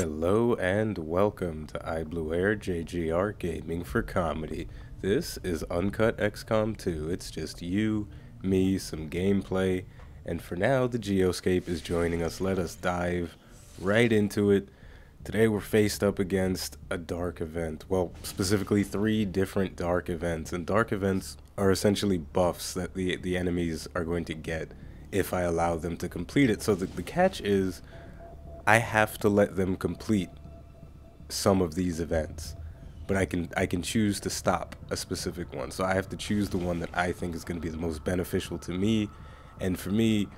Hello and welcome to iBluairJgR Gaming for Comedy. This is Uncut XCOM 2. It's just you, me, some gameplay, and for now the Geoscape is joining us. Let us dive right into it. Today we're faced up against a dark event. Well, specifically 3 different dark events, and dark events are essentially buffs that the enemies are going to get if I allow them to complete it. So the catch is I have to let them complete some of these events, but I can choose to stop a specific one. So I have to choose the one that I think is going to be the most beneficial to me. And for me,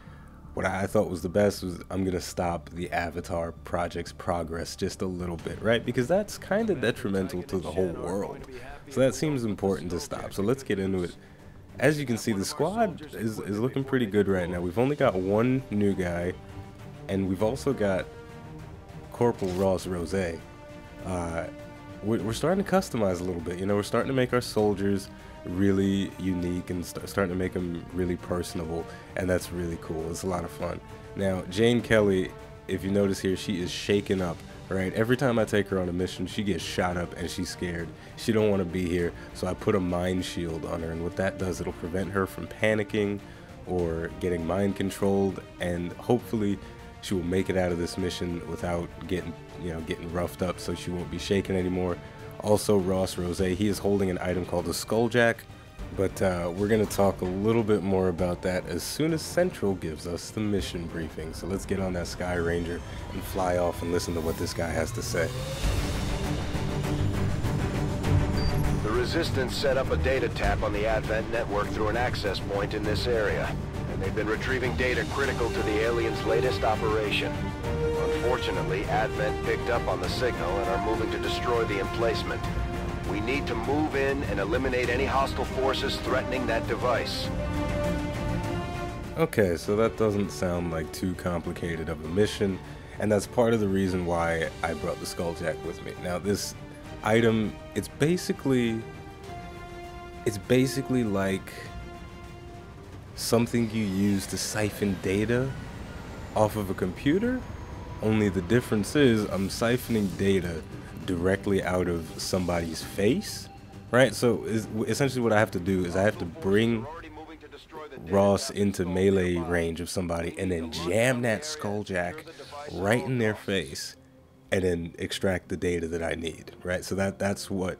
what I thought was the best was I'm going to stop the Avatar project's progress just a little bit, right? Because that's kind of detrimental to the whole world. So that seems important to stop. So let's get into it. As you can see, the squad is looking pretty good right now. We've only got one new guy, and we've also got Corporal Ross Rose. We're starting to customize a little bit. You know, we're starting to make our soldiers really unique and starting to make them really personable, and that's really cool. It's a lot of fun. Now, Jane Kelly, if you notice here, she is shaken up, right? Every time I take her on a mission, she gets shot up and she's scared. She don't want to be here, so I put a mind shield on her, and what that does, it'll prevent her from panicking or getting mind controlled, and hopefully she will make it out of this mission without getting roughed up, so she won't be shaken anymore. Also, Ross Rose, he is holding an item called the Skulljack, but we're going to talk a little bit more about that as soon as Central gives us the mission briefing. So let's get on that Sky Ranger and fly off and listen to what this guy has to say. The Resistance set up a data tap on the Advent network through an access point in this area, and they've been retrieving data critical to the aliens' latest operation. Unfortunately, Advent picked up on the signal and are moving to destroy the emplacement. We need to move in and eliminate any hostile forces threatening that device. Okay, so that doesn't sound like too complicated of a mission, and that's part of the reason why I brought the Skulljack with me. Now, this item, it's basically like something you use to siphon data off of a computer, only the difference is I'm siphoning data directly out of somebody's face, right? So essentially what I have to do is I have to bring Ross into melee range of somebody and then jam that Skulljack right in their face and then extract the data that I need, right? So that's sort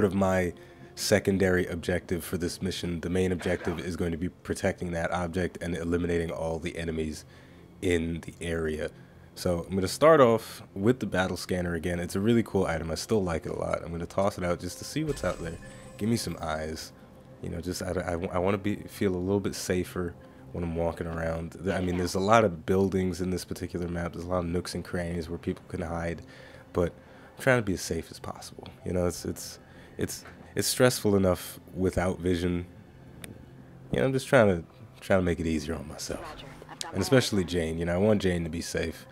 of my secondary objective for this mission. The main objective is going to be protecting that object and eliminating all the enemies in the area. So I'm going to start off with the battle scanner again. It's a really cool item. I still like it a lot. I'm going to toss it out just to see what's out there. Give me some eyes. You know, just I want to feel a little bit safer when I'm walking around. I mean, there's a lot of buildings in this particular map. There's a lot of nooks and crannies where people can hide, but I'm trying to be as safe as possible. You know, it's stressful enough without vision. You know, I'm just trying to make it easier on myself. And especially Jane, you know, I want Jane to be safe.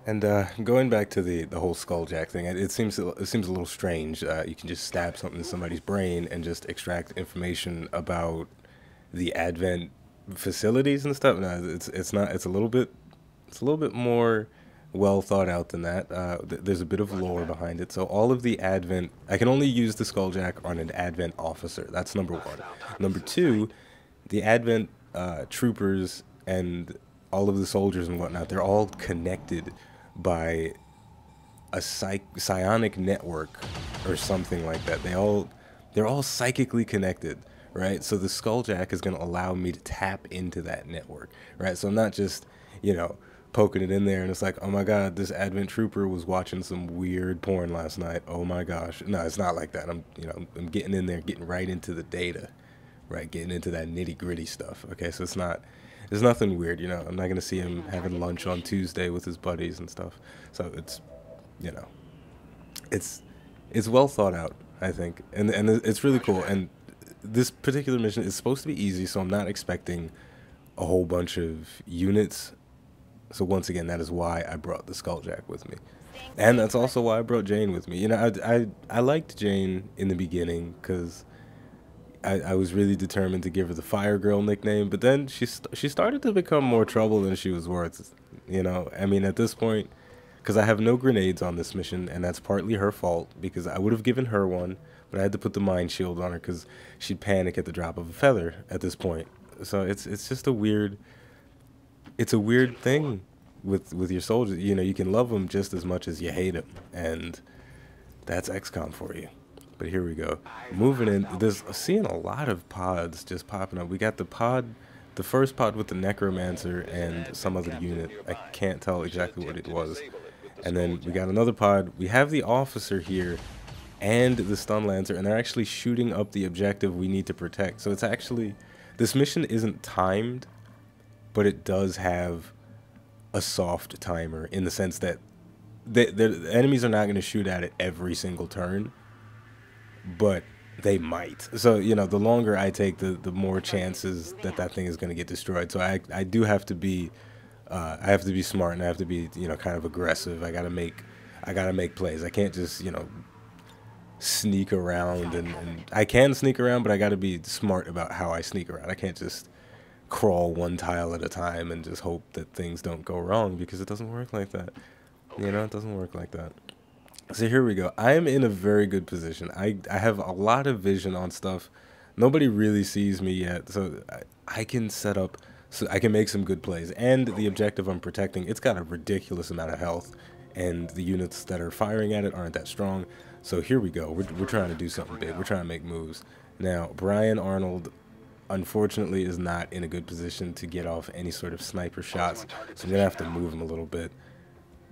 And going back to the whole Skulljack thing, it seems a little strange. You can just stab something in somebody's brain and just extract information about the Advent facilities and stuff. No, it's not. It's a little bit more well thought out than that. There's a bit of lore behind it. So all of the Advent, I can only use the Skulljack on an Advent officer. That's number 1. Number 2, the Advent troopers and all of the soldiers and whatnot, they're all connected by a psionic network or something like that. They're all psychically connected, right? So the Skulljack is going to allow me to tap into that network, right? So I'm not just, you know, poking it in there and it's like, oh my god, this Advent trooper was watching some weird porn last night. Oh my gosh. No, it's not like that. I'm getting in there, getting right into the data, right? Getting into that nitty-gritty stuff. Okay, so there's nothing weird, you know. I'm not going to see him having lunch on Tuesday with his buddies and stuff. So it's, you know, it's well thought out, I think. And it's really cool. And this particular mission is supposed to be easy, so I'm not expecting a whole bunch of units. So once again, that is why I brought the Skulljack with me. And that's also why I brought Jane with me. You know, I liked Jane in the beginning because I was really determined to give her the Fire Girl nickname, but then she started to become more trouble than she was worth. You know, I mean, at this point, because I have no grenades on this mission, and that's partly her fault, because I would have given her one, but I had to put the mind shield on her because she'd panic at the drop of a feather at this point. So it's just a weird thing with your soldiers. You know, you can love them just as much as you hate them, and that's XCOM for you. But here we go. Moving in, there's seeing a lot of pods just popping up. We got the first pod with the Necromancer and some other unit. I can't tell exactly what it was. And then we got another pod. We have the officer here and the Stun Lancer, and they're actually shooting up the objective we need to protect. So it's actually, this mission isn't timed, but it does have a soft timer in the sense that the enemies are not going to shoot at it every single turn, but they might. So, you know, the longer I take, the more chances that thing is going to get destroyed. So I do have to be smart, and I have to be, you know, kind of aggressive. I gotta make plays. I can't just, you know, sneak around, and I can sneak around, but I gotta be smart about how I sneak around. I can't just crawl one tile at a time and just hope that things don't go wrong, because it doesn't work like that. You know, it doesn't work like that. So here we go. I am in a very good position. I have a lot of vision on stuff. Nobody really sees me yet, so I can set up, so I can make some good plays. And the objective I'm protecting, it's got a ridiculous amount of health, and the units that are firing at it aren't that strong. So here we go. We're trying to do something big. We're trying to make moves. Now, Brian Arnold, unfortunately, is not in a good position to get off any sort of sniper shots, so I'm going to have to move him a little bit.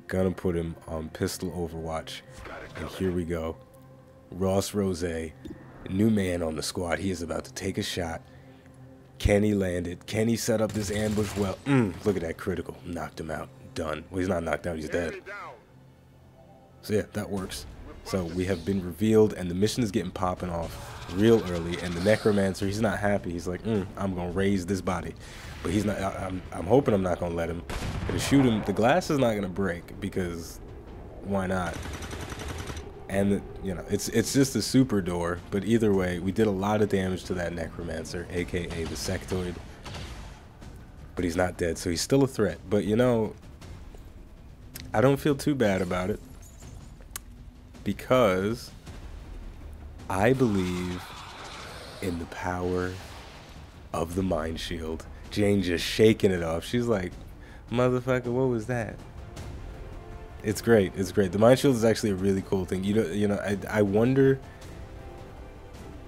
Gonna put him on pistol overwatch. And here we go. Ross Rose, new man on the squad. He is about to take a shot. Can he land it? Can he set up this ambush well? Look at that critical. Knocked him out. Done. Well, he's not knocked out. He's dead. So yeah, that works. So we have been revealed, and the mission is getting popping off real early. And the Necromancer, he's not happy. He's like, I'm gonna raise this body. But he's not. I'm hoping I'm not gonna let him. Gonna shoot him. The glass is not gonna break, because why not? And you know, it's just a super door. But either way, we did a lot of damage to that Necromancer, aka the Sectoid. But he's not dead, so he's still a threat. But you know, I don't feel too bad about it, because I believe in the power of the Mind Shield. Jane just shaking it off. She's like, motherfucker, what was that? It's great. It's great. The Mind Shield is actually a really cool thing. You know, I wonder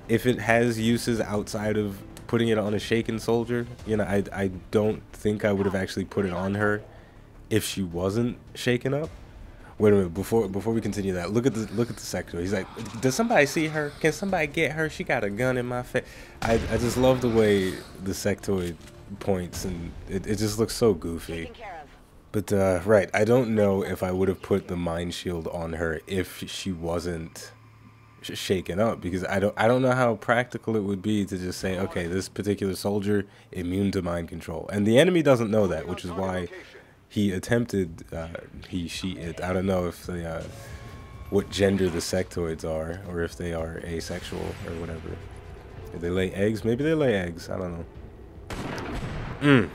if it has uses outside of putting it on a shaken soldier. You know, I don't think I would have actually put it on her if she wasn't shaken up. Wait a minute, before we continue that, look at the sector. He's like, does somebody see her? Can somebody get her? She got a gun in my face. I just love the way the sectoid points, and it just looks so goofy. But right, I don't know if I would have put the Mind Shield on her if she wasn't shaken up, because I don't know how practical it would be to just say, okay, this particular soldier immune to mind control, and the enemy doesn't know that, which is why he attempted, he, she, it. I don't know if they, what gender the sectoids are, or if they are asexual or whatever. If they lay eggs, maybe they lay eggs. I don't know.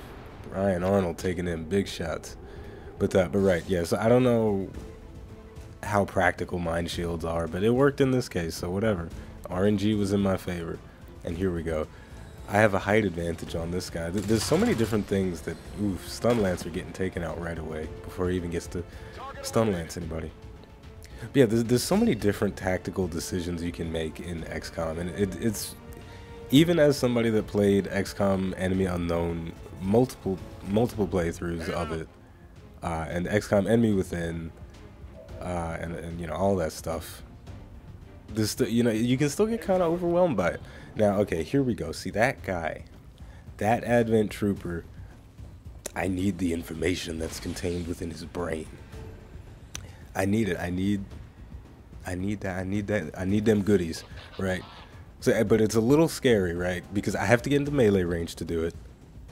Brian Arnold taking in big shots, but right, yeah. So I don't know how practical mind shields are, but it worked in this case. So whatever. RNG was in my favor, and here we go. I have a height advantage on this guy. There's so many different things that, oof, Stun Lancer getting taken out right away before he even gets to Stun Lance anybody. But yeah, there's so many different tactical decisions you can make in XCOM, and it's, even as somebody that played XCOM Enemy Unknown, multiple playthroughs of it, and XCOM Enemy Within, and you know, all that stuff. This, you know, you can still get kind of overwhelmed by it. Now, okay, here we go. See that guy, that Advent Trooper. I need the information that's contained within his brain. I need it. I need that. I need them goodies, right? So, but it's a little scary, right? Because I have to get into melee range to do it,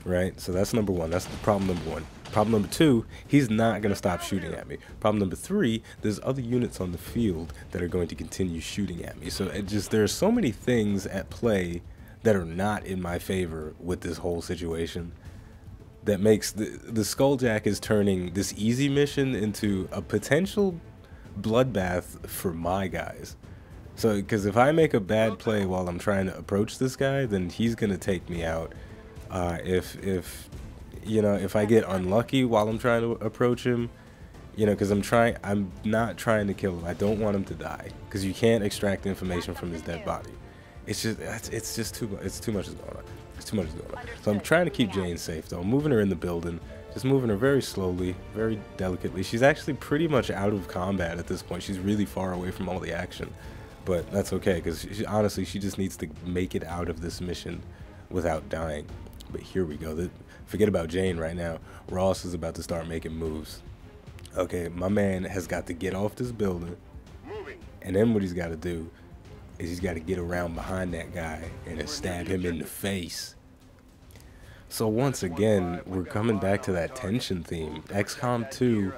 right? So that's number one. That's the problem number one. Problem number two, he's not going to stop shooting at me. Problem number three, there's other units on the field that are going to continue shooting at me. So there are so many things at play that are not in my favor with this whole situation. that makes the Skulljack is turning this easy mission into a potential bloodbath for my guys. So, because if I make a bad play while I'm trying to approach this guy, then he's gonna take me out. If you know, if I get unlucky while I'm trying to approach him, you know, because I'm not trying to kill him. I don't want him to die, because you can't extract information from his dead body. It's just too much. It's too much is going on. It's too much is going on. So I'm trying to keep Jane safe, though. I'm moving her in the building, just moving her very slowly, very delicately. She's actually pretty much out of combat at this point. She's really far away from all the action, but that's okay, because honestly, she just needs to make it out of this mission without dying. But here we go. Forget about Jane right now. Ross is about to start making moves. Okay, my man has got to get off this building, and then what he's got to do is he's got to get around behind that guy and stab him in the face. So once again, we're coming back to that tension theme. XCOM 2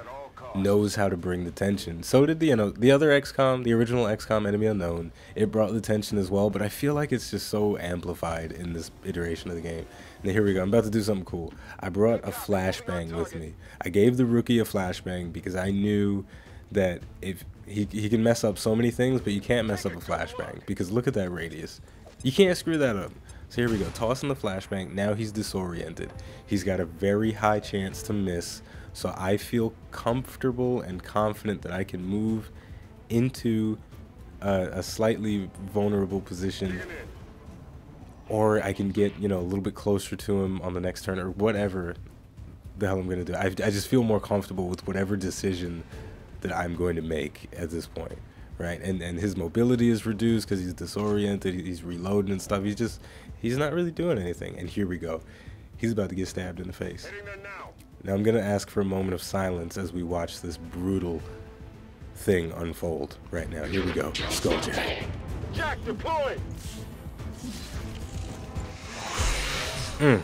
knows how to bring the tension. So did the other XCOM, the original XCOM Enemy Unknown. It brought the tension as well, but I feel like it's just so amplified in this iteration of the game. Now here we go. I'm about to do something cool. I brought a flashbang with me. I gave the rookie a flashbang because I knew that if he can mess up so many things, but you can't mess up a flashbang, because look at that radius. You can't screw that up. So here we go, tossing the flashbang. Now he's disoriented. He's got a very high chance to miss, so I feel comfortable and confident that I can move into a slightly vulnerable position, or I can get, you know, a little bit closer to him on the next turn, or whatever the hell I'm gonna do. I just feel more comfortable with whatever decision that I'm going to make at this point, right? And his mobility is reduced because he's disoriented, he's reloading and stuff. He's not really doing anything. And here we go. He's about to get stabbed in the face. Now I'm gonna ask for a moment of silence as we watch this brutal thing unfold right now. Here we go. Skulljack. Jack deployed.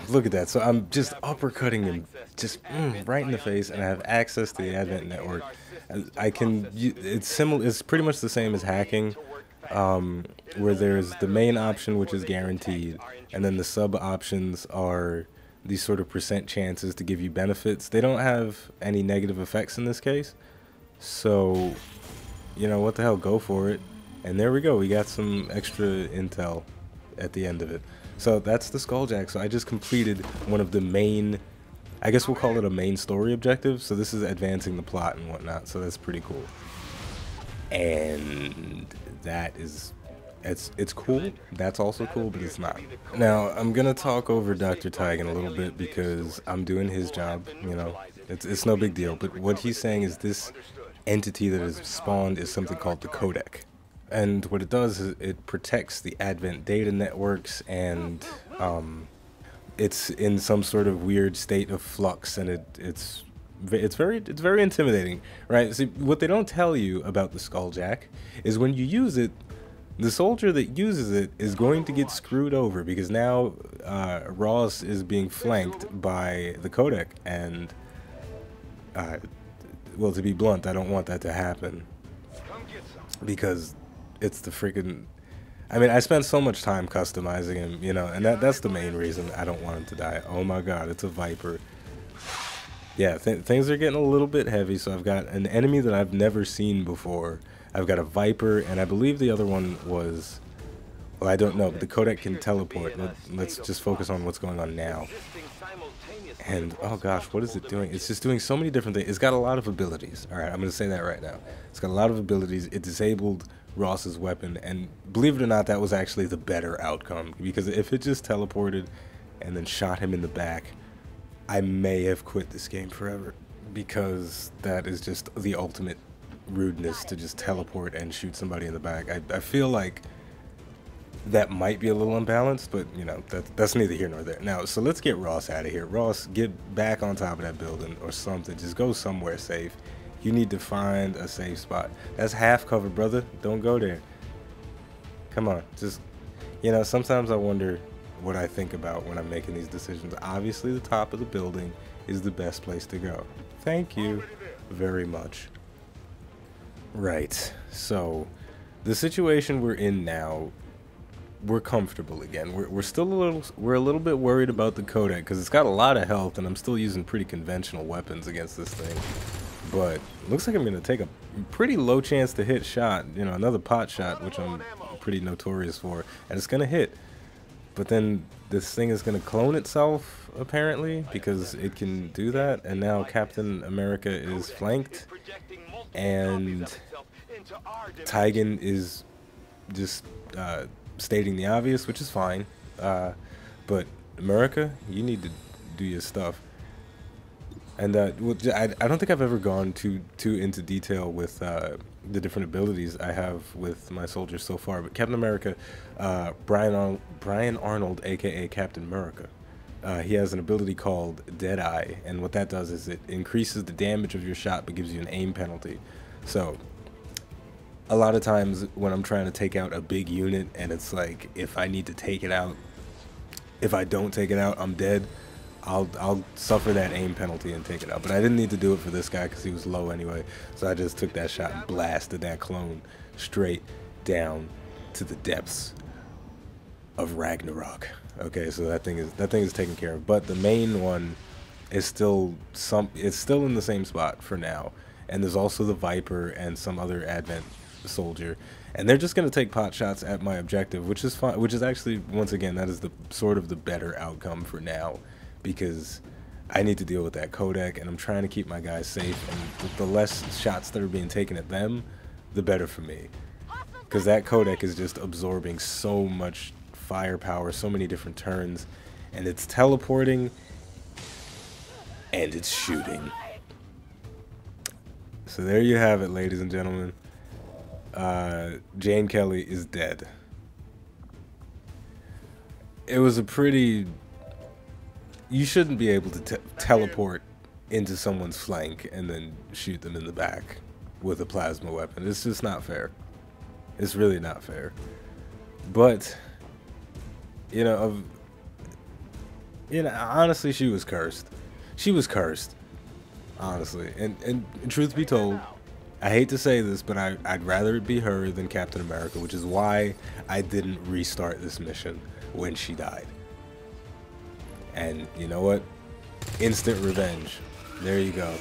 Look at that. So I'm just uppercutting him just right in the face, and I have access to the Advent network. I can, it's similar, it's pretty much the same as hacking, where there's the main option, which is guaranteed, and then the sub options are these sort of percent chances to give you benefits. They don't have any negative effects in this case, so, you know, what the hell, go for it. And there we go, we got some extra intel at the end of it. So that's the Skulljack. So I just completed one of the main, I guess we'll call it a main story objective. So this is advancing the plot and whatnot, so that's pretty cool. And that is, it's cool. That's also cool, but it's not. Now I'm gonna talk over Dr. Tigan a little bit because I'm doing his job, you know. It's no big deal, but what he's saying is this entity that is spawned is something called the codec. And what it does is it protects the Advent data networks, and it's in some sort of weird state of flux, and it's very intimidating, right? See, what they don't tell you about the Skulljack is when you use it, the soldier that uses it is going to get screwed over, because now Ross is being flanked by the codec, and well, to be blunt, I don't want that to happen, because it's the freaking, I mean, I spent so much time customizing him, you know, and that's the main reason I don't want him to die. Oh my god, it's a Viper. Yeah, things are getting a little bit heavy, so I've got an enemy that I've never seen before. I've got a Viper, and I believe the other one was, well, I don't know, but the codec can teleport. Let's just focus on what's going on now. And, oh gosh, what is it doing? It's just doing so many different things. It's got a lot of abilities. Alright, I'm going to say that right now. It's got a lot of abilities. It disabled Ross's weapon, and believe it or not, that was actually the better outcome, because if it just teleported and then shot him in the back, I may have quit this game forever, because that is just the ultimate rudeness, to just teleport and shoot somebody in the back. I feel like that might be a little unbalanced, but you know, that's neither here nor there. Now, so let's get Ross out of here. Ross, get back on top of that building or something. Just go somewhere safe. You need to find a safe spot. That's half cover, brother. Don't go there. Come on, just, you know, sometimes I wonder what I think about when I'm making these decisions. Obviously, the top of the building is the best place to go. Thank you very much. Right, so the situation we're in now, we're comfortable again. We're still a little bit worried about the Kodak because it's got a lot of health, and I'm still using pretty conventional weapons against this thing. But it looks like I'm gonna take a pretty low chance to hit shot, you know, another pot shot, which I'm pretty notorious for, and it's gonna hit. But then this thing is gonna clone itself apparently because it can do that, and now Captain America is flanked, and Tigan is just stating the obvious, which is fine. But America, you need to do your stuff. And I don't think I've ever gone too into detail with the different abilities I have with my soldiers so far. But Captain America, Brian Arnold, aka Captain America, he has an ability called Deadeye, and what that does is it increases the damage of your shot but gives you an aim penalty. So a lot of times when I'm trying to take out a big unit, and it's like if I need to take it out, if I don't take it out, I'm dead. I'll suffer that aim penalty and take it out. But I didn't need to do it for this guy because he was low anyway. So I just took that shot and blasted that clone straight down to the depths of Ragnarok. Okay, so that thing is taken care of. But the main one is still it's still in the same spot for now. And there's also the Viper and some other Advent soldier. And they're just gonna take pot shots at my objective, which is fine. Which is actually, once again, that is the sort of the better outcome for now. Because I need to deal with that Kodak, and I'm trying to keep my guys safe, and the less shots that are being taken at them, the better for me. Because that Kodak is just absorbing so much firepower, so many different turns, and it's teleporting, and it's shooting. So there you have it, ladies and gentlemen. Jane Kelly is dead. It was a pretty... You shouldn't be able to teleport into someone's flank and then shoot them in the back with a plasma weapon. It's just not fair. It's really not fair. But, you know, honestly, she was cursed. She was cursed, honestly. And truth be told, I hate to say this, but I'd rather it be her than Captain America, which is why I didn't restart this mission when she died. And you know what? Instant revenge. There you go.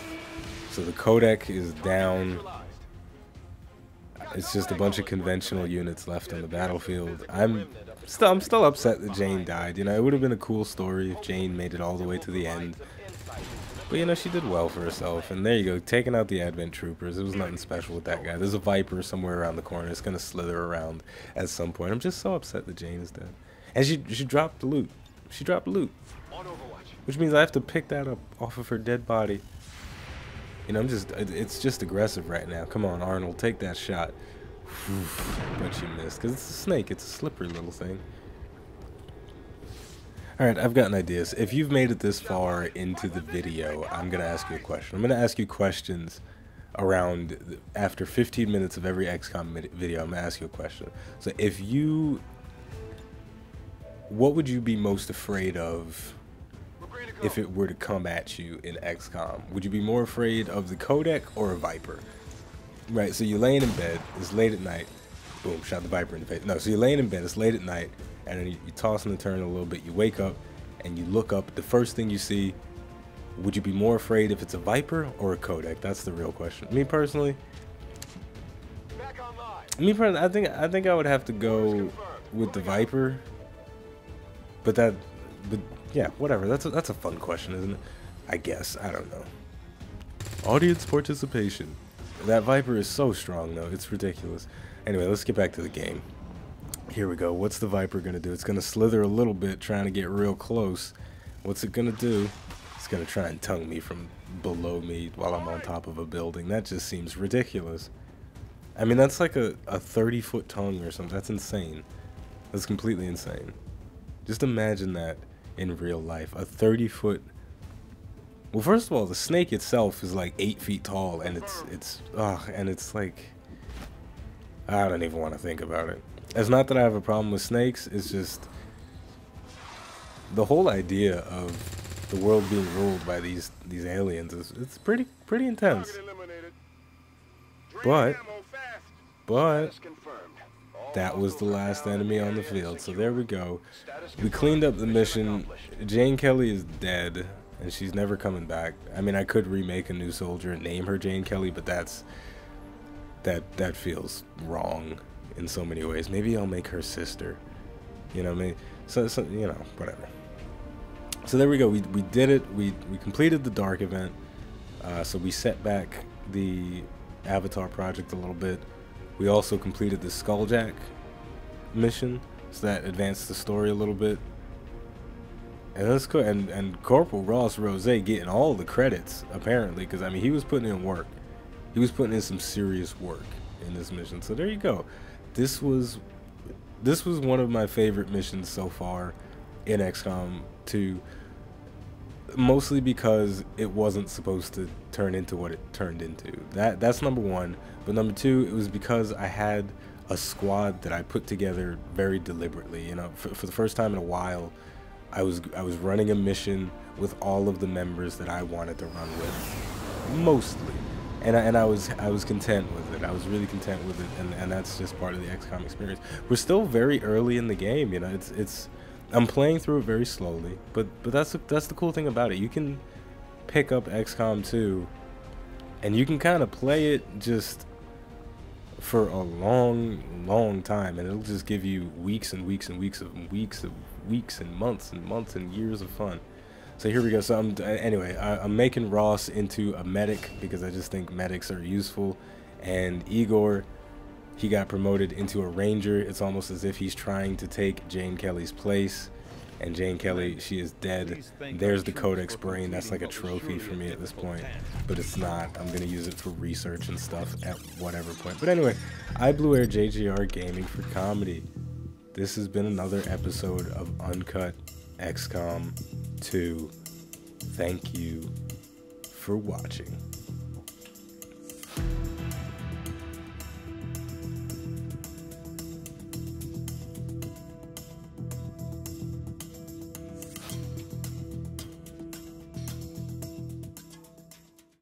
So the Kodak is down. It's just a bunch of conventional units left on the battlefield. I'm still upset that Jane died. You know, it would have been a cool story if Jane made it all the way to the end. But you know, she did well for herself. And there you go, taking out the Advent troopers. It was nothing special with that guy. There's a Viper somewhere around the corner. It's gonna slither around at some point. I'm just so upset that Jane is dead. And she dropped the loot. She dropped loot. Which means I have to pick that up off of her dead body. You know, it's just aggressive right now. Come on, Arnold, take that shot. But you missed, because it's a snake. It's a slippery little thing. Alright, I've got an idea. So if you've made it this far into the video, I'm going to ask you a question. I'm going to ask you questions around, after 15 minutes of every XCOM video, I'm going to ask you a question. So what would you be most afraid of if it were to come at you in XCOM? Would you be more afraid of the Kodak or a Viper? Right, so you're laying in bed, it's late at night. Boom, shot the Viper in the face. No, so you're laying in bed, it's late at night, and then you toss and turn a little bit, you wake up, and you look up, the first thing you see, would you be more afraid if it's a Viper or a Kodak? That's the real question. Me personally, I think I would have to go with the Viper. But yeah, whatever. That's a fun question, isn't it? I guess. I don't know. Audience participation. That Viper is so strong, though. It's ridiculous. Anyway, let's get back to the game. Here we go. What's the Viper gonna do? It's gonna slither a little bit, trying to get real close. What's it gonna do? It's gonna try and tongue me from below me while I'm on top of a building. That just seems ridiculous. I mean, that's like a 30-foot tongue or something. That's insane. That's completely insane. Just imagine that in real life. A 30-foot... Well, first of all, the snake itself is like 8 feet tall, and it's like... I don't even want to think about it. It's not that I have a problem with snakes, it's just... The whole idea of the world being ruled by these aliens it's pretty intense. But that was the last enemy on the field. So there we go. We cleaned up the mission. Jane Kelly is dead, and she's never coming back. I mean, I could remake a new soldier and name her Jane Kelly, but that feels wrong in so many ways. Maybe I'll make her sister. You know, maybe, so you know, whatever. So there we go. We did it. We completed the dark event. So we set back the Avatar project a little bit. We also completed the Skulljack mission, so that advanced the story a little bit. And that's cool. And Corporal Ross Rose getting all the credits apparently, because I mean he was putting in work. He was putting in some serious work in this mission. So there you go. This was one of my favorite missions so far in XCOM 2. Mostly because it wasn't supposed to turn into what it turned into. That's number one. But number two, it was because I had a squad that I put together very deliberately. You know, for the first time in a while, I was running a mission with all of the members that I wanted to run with, mostly. And I was content with it. I was really content with it, and that's just part of the XCOM experience. We're still very early in the game. You know, I'm playing through it very slowly, but that's the cool thing about it. You can pick up XCOM 2 and you can kind of play it just for a long time, and it'll just give you weeks and weeks and weeks and months and years of fun. So here we go. So I'm making Ross into a medic because I just think medics are useful, and Igor, he got promoted into a ranger. It's almost as if he's trying to take Jane Kelly's place. And Jane Kelly, she is dead. There's the Codex brain. That's like a trophy for me at this point. But it's not. I'm going to use it for research and stuff at whatever point. But anyway, iBluairJgR Gaming for Comedy. This has been another episode of Uncut XCOM 2. Thank you for watching.